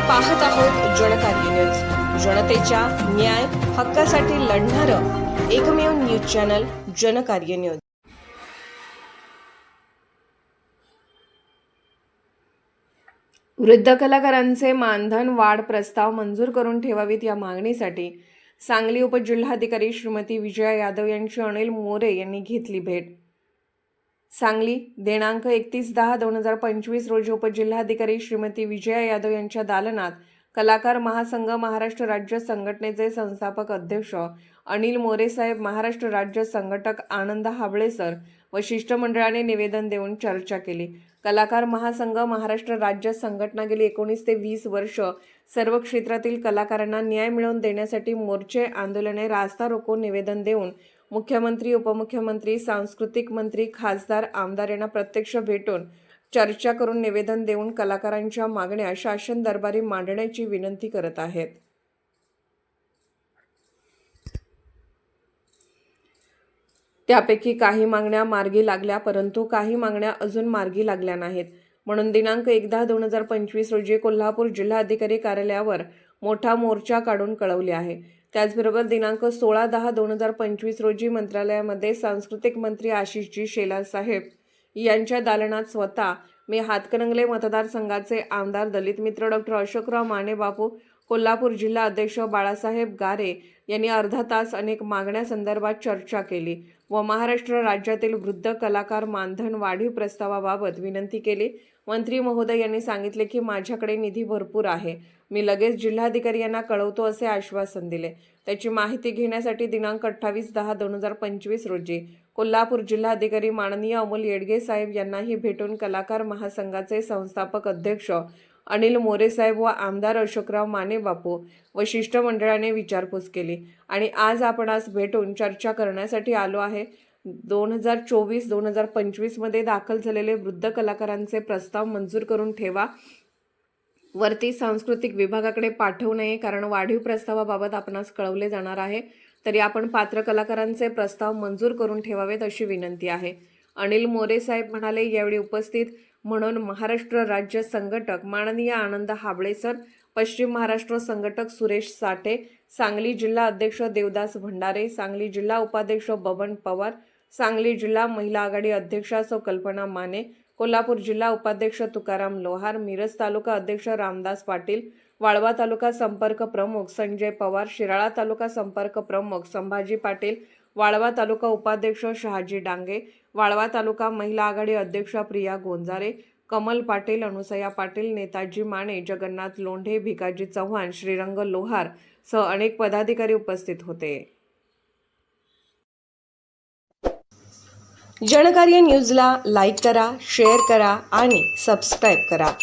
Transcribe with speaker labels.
Speaker 1: पाहत आहोत जनकार्य न्यूज, जनतेच्या न्याय हक्कासाठी लढणारं एकमेव न्यूज चॅनल जनकार्य न्यूज। वृद्ध कलाकारांचे मानधन वाढ प्रस्ताव मंजूर करून ठेवावीत या मागणीसाठी सांगली उपजिल्हाधिकारी श्रीमती विजया यादव यांची अनिल मोरे यांनी घेतली भेट। सांगली दिनांक 31/10/2025 रोजी उपजिल्हाधिकारी श्रीमती विजया यादव यांच्या दालनात कलाकार महासंघ महाराष्ट्र राज्य संघटनेचे संस्थापक अध्यक्ष अनिल मोरे साहेब, महाराष्ट्र राज्य संघटक आनंद हाबळे सर व शिष्टमंडळाने निवेदन देऊन चर्चा केली। कलाकार महासंघ महाराष्ट्र राज्य संघटना गेली 19 ते 20 वर्ष सर्व क्षेत्रातील कलाकारांना न्याय मिळवून देण्यासाठी मोर्चे, आंदोलने, रास्ता रोको, निवेदन देऊन मुख्यमंत्री, उपमुख्यमंत्री, सांस्कृतिक मंत्री, खासदार, आमदार यांना प्रत्यक्ष भेटून चर्चा करून निवेदन देऊन कलाकारांच्या मागण्या शासन दरबारी मांडण्याची विनंती करत आहेत। त्यापैकी काही मागण्या मार्गी लागल्या, परंतु काही मागण्या अजून मार्गी लागल्या नाहीत। म्हणून दिनांक 1/10/2025 रोजी कोल्हापूर जिल्हाधिकारी कार्यालयावर मोठा मोर्चा काढून कळवले आहे। त्याचबरोबर दिनांक 16/10/2025 रोजी मंत्रालयामध्ये सांस्कृतिक मंत्री आशिषजी शेलार साहेब यांच्या दालनात स्वतः मी हातकणंगले मतदारसंघाचे आमदार दलित मित्र डॉक्टर अशोकराव माने बापू, कोल्हापूर जिल्हा अध्यक्ष बाळासाहेब गारे यांनी अर्धा तास अनेक मागण्यांसंदर्भात चर्चा केली व महाराष्ट्र राज्यातील वृद्ध कलाकार मानधन वाढीव प्रस्तावाबाबत विनंती केली। मंत्री महोदय यांनी सांगितले की माझ्याकडे निधी भरपूर आहे, मी लगेच जिल्हाधिकारी यांना कळवतो असे आश्वासन दिले। त्याची माहिती घेण्यासाठी दिनांक 28/10/2025 रोजी कोल्हापूर जिल्हाधिकारी माननीय अमोल येडगे साहेब यांनाही भेटून कलाकार महासंघाचे संस्थापक अध्यक्ष अनिल मोरे साहेब व आमदार अशोकराव माने बापू व शिष्टमंडळाने विचारपूस केली आणि आज आपणास भेटून चर्चा करण्यासाठी आलो आहे। 2024-2025 मध्ये दाखल झालेले वृद्ध कलाकारांचे प्रस्ताव मंजूर करून ठेवा, वरती सांस्कृतिक विभागाकडे पाठवू नये, कारण वाढीव प्रस्तावाबाबत आपणास कळवले जाणार आहे। तरी आपण पात्र कलाकारांचे प्रस्ताव मंजूर करून ठेवावेत अशी विनंती आहे। अनिल मोरे साहेब म्हणाले। यावेळी उपस्थित म्हणून महाराष्ट्र राज्य संघटक माननीय आनंद हाबळे सर, पश्चिम महाराष्ट्र संघटक सुरेश साठे, सांगली जिल्हा अध्यक्ष देवदास भंडारे, सांगली जिल्हा उपाध्यक्ष बबन पवार, सांगली जिल्हा महिला आघाडी अध्यक्षा सौ कल्पना माने, कोल्हापूर जिल्हा उपाध्यक्ष तुकाराम लोहार, मिरज तालुका अध्यक्ष रामदास पाटील, वाळवा तालुका संपर्क प्रमुख संजय पवार, शिराळा तालुका संपर्क प्रमुख संभाजी पाटील, वाळवा तालुका उपाध्यक्ष शहाजी डांगे, वाळवा तालुका महिला आघाडी अध्यक्ष प्रिया गोंजारे, कमल पाटील, अनुसया पाटील, नेताजी माने, जगन्नाथ लोंढे, भिकाजी चव्हाण, श्रीरंग लोहार सह अनेक पदाधिकारी उपस्थित होते। जनकार्य न्यूजला लाईक करा, शेअर करा आणि सबस्क्राईब करा।